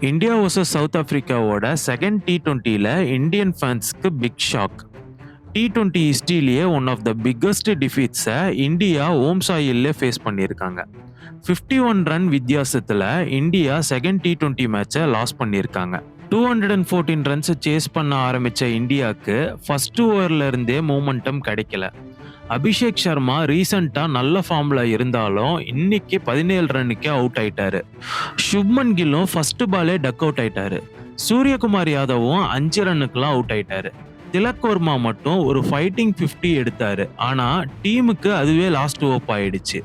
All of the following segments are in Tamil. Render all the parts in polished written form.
இந்தியா வர்சஸ் சவுத் ஆஃப்ரிக்காவோட செகண்ட் T20ல இந்தியன் ஃபேன்ஸ்க்கு பிக் ஷாக். T20 ஹிஸ்டரியிலேயே ஒன் ஆஃப் த பிக்கஸ்ட் டிஃபீட்ஸை இந்தியா ஹோம் சாயில்லே ஃபேஸ் பண்ணியிருக்காங்க. 51 ரன் வித்தியாசத்தில் இந்தியா செகண்ட் T20 மேட்சை லாஸ் பண்ணியிருக்காங்க. 214 ரன்ஸை சேஸ் பண்ண ஆரம்பித்த இந்தியாவுக்கு ஃபர்ஸ்ட் ஓவரில் இருந்தே மூமெண்டம் கிடைக்கல. அபிஷேக் சர்மா ரீசெண்டாக நல்ல ஃபார்மில் இருந்தாலும் இன்னைக்கு 17 ரன்னுக்கே அவுட் ஆயிட்டாரு. சுப்மன் கில்லும் ஃபர்ஸ்ட் பாலே டக் அவுட் ஆயிட்டாரு. சூரியகுமார் யாதவும் 5 ரன்னுக்குலாம் அவுட் ஆயிட்டாரு. திலக் வர்மா மட்டும் ஒரு ஃபைட்டிங் 50 எடுத்தாரு. ஆனால் டீமுக்கு அதுவே லாஸ்ட் ஓப் ஆயிடுச்சு.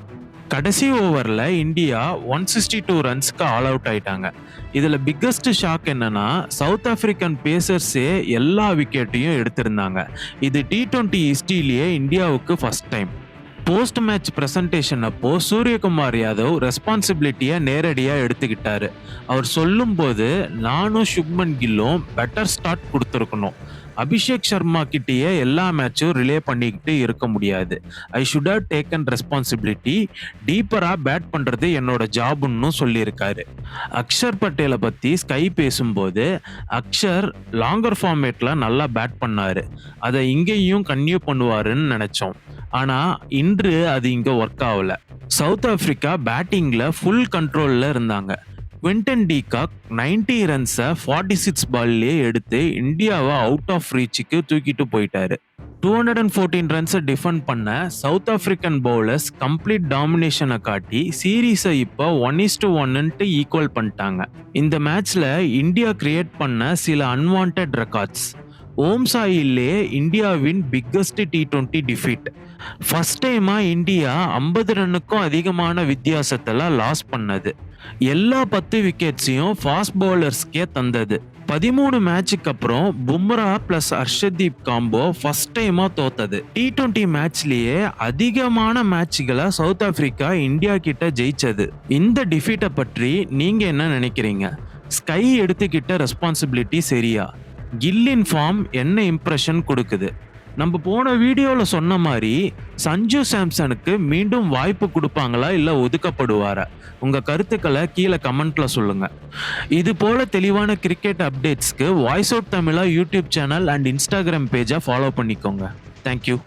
கடைசி ஓவரில் இந்தியா 162 ரன்ஸ்க்கு ஆல் அவுட் ஆயிட்டாங்க. இதில் பிக்கஸ்ட் ஷாக் என்னன்னா, சவுத் ஆப்பிரிக்கன் பேசர்ஸே எல்லா விக்கெட்டையும் எடுத்திருந்தாங்க. இது T20 ஹிஸ்டரியிலேயே இந்தியாவுக்கு first time. Post match presentation அப்போ சூரியகுமார் யாதவ் ரெஸ்பான்சிபிலிட்டியை நேரடியாக எடுத்துக்கிட்டாரு. அவர் சொல்லும்போது, நானும் சுப்மன் கில்லும் பெட்டர் ஸ்டார்ட் கொடுத்துருக்கணும். அபிஷேக் சர்மா கிட்டேயே எல்லா மேட்சும் ரிலே பண்ணிக்கிட்டு இருக்க முடியாது. I should have taken responsibility. டீப்பராக பேட் பண்ணுறது என்னோட ஜாப்னு சொல்லியிருக்காரு. அக்ஷர் பட்டேலை பற்றி ஸ்கை பேசும்போது, அக்ஷர் லாங்கர் ஃபார்மேட்டில் நல்லா பேட் பண்ணார். அதை இங்கேயும் கன்டினியூ பண்ணுவாருன்னு நினச்சோம். ஆனால் இன்று அது இங்கே ஒர்க் ஆகல. சவுத் ஆப்பிரிக்கா பேட்டிங்கில் ஃபுல் கண்ட்ரோலில் இருந்தாங்க. குவிண்டன் டி காக் 90 ரன்ஸை 46 பால்லே எடுத்து இந்தியாவை அவுட் ஆஃப் ரீச்சுக்கு தூக்கிட்டு போயிட்டாரு. 214 ரன்ஸை டிஃபெண்ட் பண்ண சவுத் ஆப்பிரிக்கன் பவுலர்ஸ் கம்ப்ளீட் டாமினேஷனை காட்டி சீரீஸை இப்போ 1:1 ஈக்குவல் பண்ணிட்டாங்க. இந்த மேட்ச்ல இந்தியா கிரியேட் பண்ண சில அன்வான்ட் ரெக்கார்ட்ஸ். ஓம் சாயிலே இந்தியாவின் பிக்கஸ்ட் T20 டிஃபீட். ஃபர்ஸ்ட் டைமா இந்தியா 50 ரன்னுக்கும் அதிகமான வித்தியாசத்தில் லாஸ் பண்ணது. எல்லா 10 விக்கெட்ஸையும் ஃபாஸ்ட் பவுலர்ஸ்க்கே தந்தது. 13 மேட்சுக்கு அப்புறம் Bumrah plus Harshdeep combo first டைமா தோத்தது. T20 மேட்ச்லயே அதிகமான மேட்ச்களை சவுத் ஆப்பிரிக்கா இந்தியா கிட்ட ஜெயிச்சது. இந்த டிஃபீட்டை பற்றி நீங்க என்ன நினைக்கிறீங்க? ஸ்கை எடுத்துக்கிட்ட ரெஸ்பான்சிபிலிட்டி சரியா? கில்லின் ஃபார்ம் என்ன இம்ப்ரெஷன் கொடுக்குது? நம்ம போன வீடியோவில் சொன்ன மாதிரி சஞ்சு சாம்சனுக்கு மீண்டும் வாய்ப்பு கொடுப்பாங்களா இல்லை ஒதுக்கப்படுவாரா? உங்கள் கருத்துக்களை கீழே கமெண்ட்ல சொல்லுங்கள். இது போல தெளிவான cricket அப்டேட்ஸ்க்கு voice out Tamizha YouTube channel and Instagram பேஜை ஃபாலோ பண்ணிக்கோங்க. தேங்க்யூ.